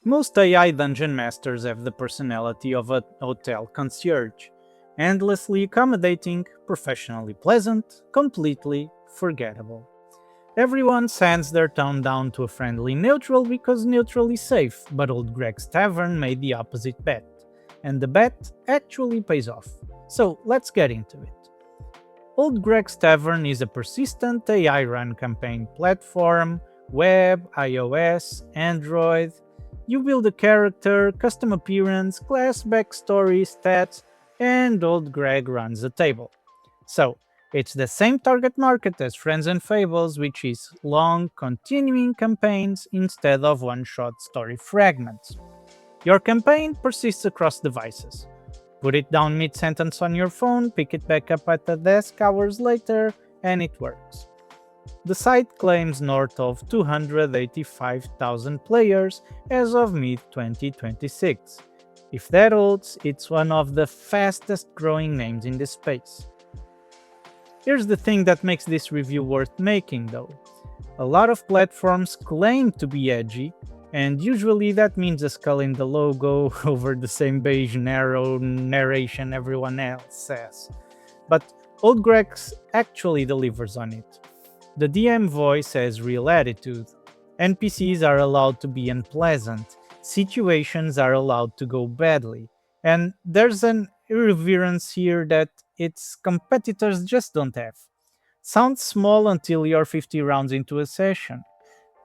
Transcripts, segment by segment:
Most AI dungeon masters have the personality of a hotel concierge, endlessly accommodating, professionally pleasant, completely forgettable. Everyone sends their tone down to a friendly neutral because neutral is safe, but old Greg's Tavern made the opposite bet, and the bet actually pays off. So let's get into it. Old Greg's Tavern is a persistent AI run campaign platform, web, iOS, Android. You build a character, custom appearance, class backstory, stats, and Old Greg runs the table. So, it's the same target market as Friends and Fables, which is long, continuing campaigns instead of one shot story fragments. Your campaign persists across devices. Put it down mid sentence on your phone, pick it back up at the desk hours later, and it works. The site claims north of 285,000 players as of mid 2026. If that holds, it's one of the fastest growing names in this space. Here's the thing that makes this review worth making though. A lot of platforms claim to be edgy, and usually that means a skull in the logo over the same beige narrow narration everyone else says. But Old Grex actually delivers on it. The DM voice has real attitude. NPCs are allowed to be unpleasant. Situations are allowed to go badly. And there's an irreverence here that its competitors just don't have. Sounds small until you're 50 rounds into a session.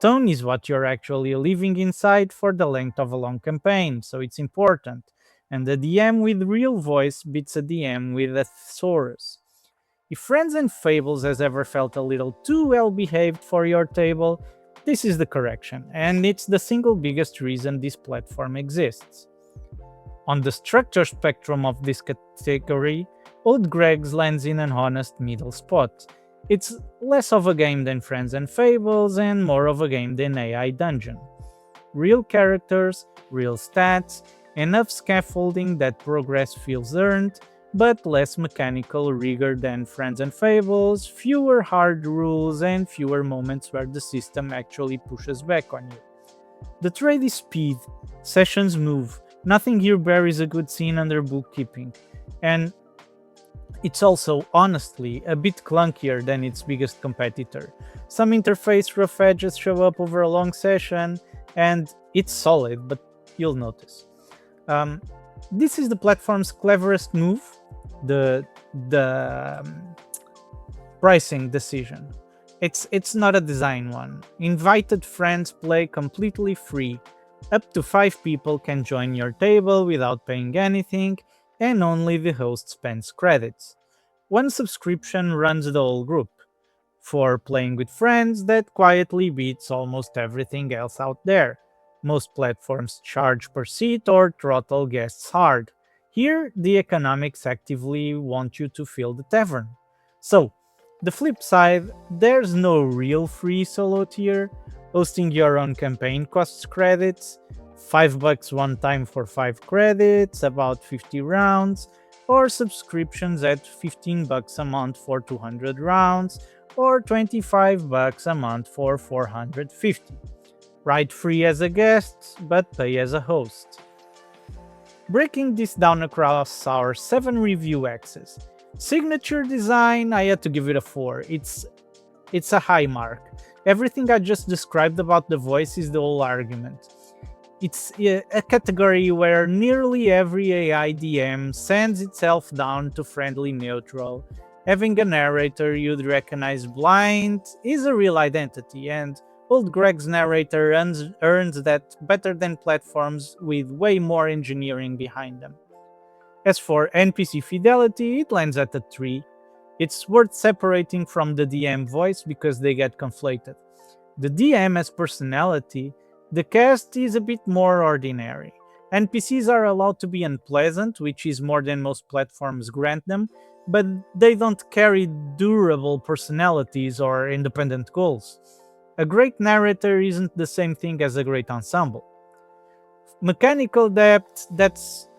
Tone is what you're actually living inside for the length of a long campaign, so it's important. And a DM with real voice beats a DM with a thesaurus. If Friends and Fables has ever felt a little too well behaved for your table, this is the correction, and it's the single biggest reason this platform exists. On the structure spectrum of this category, Old Greg's lands in an honest middle spot. It's less of a game than Friends and Fables and more of a game than AI Dungeon. Real characters, real stats, enough scaffolding that progress feels earned, but less mechanical rigor than Friends and Fables, fewer hard rules, and fewer moments where the system actually pushes back on you. The trade is speed, sessions move, nothing here buries a good scene under bookkeeping, and it's also, honestly, a bit clunkier than its biggest competitor. Some interface rough edges show up over a long session, and it's solid, but you'll notice. This is the platform's cleverest move, the pricing decision. It's not a design one. Invited friends play completely free. Up to 5 people can join your table without paying anything, and only the host spends credits. One subscription runs the whole group. For playing with friends, that quietly beats almost everything else out there. Most platforms charge per seat or throttle guests hard. Here, the economics actively want you to fill the tavern. So, the flip side, there's no real free solo tier. Hosting your own campaign costs credits, $5 one time for 5 credits, about 50 rounds, or subscriptions at $15 a month for 200 rounds, or $25 a month for 450. Ride free as a guest, but pay as a host. Breaking this down across our 7 review axes. Signature design, I had to give it a 4. It's a high mark. Everything I just described about the voice is the whole argument. It's a category where nearly every AI DM sends itself down to friendly neutral. Having a narrator you'd recognize blind is a real identity, and Old Greg's narrator earns that better than platforms with way more engineering behind them. As for NPC fidelity, it lands at a 3. It's worth separating from the DM voice because they get conflated. The DM has personality, the cast is a bit more ordinary. NPCs are allowed to be unpleasant, which is more than most platforms grant them, but they don't carry durable personalities or independent goals. A great narrator isn't the same thing as a great ensemble. Mechanical depth,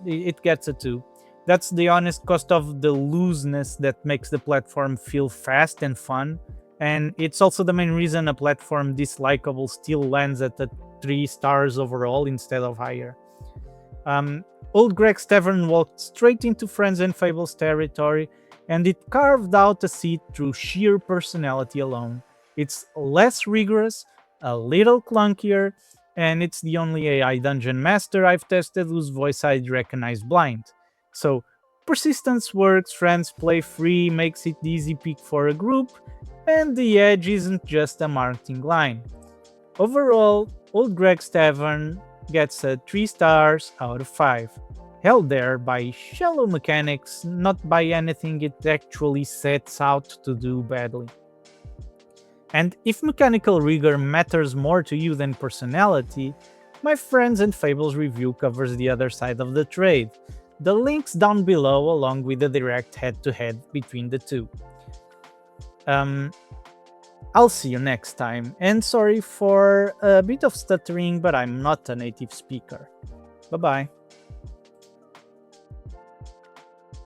it gets a 2. That's the honest cost of the looseness that makes the platform feel fast and fun, And it's also the main reason a platform this likable still lands at the 3 stars overall instead of higher. Old Greg's Tavern walked straight into Friends and Fables territory, and it carved out a seat through sheer personality alone. It's less rigorous, a little clunkier, and it's the only AI dungeon master I've tested whose voice I'd recognize blind. So, persistence works, friends play free, makes it the easy pick for a group, and the edge isn't just a marketing line. Overall, Old Greg's Tavern gets a 3 stars out of 5, held there by shallow mechanics, not by anything it actually sets out to do badly. And if mechanical rigor matters more to you than personality, my Friends and Fables review covers the other side of the trade. The link's down below along with the direct head-to-head between the two. I'll see you next time, and sorry for a bit of stuttering, but I'm not a native speaker. Bye bye.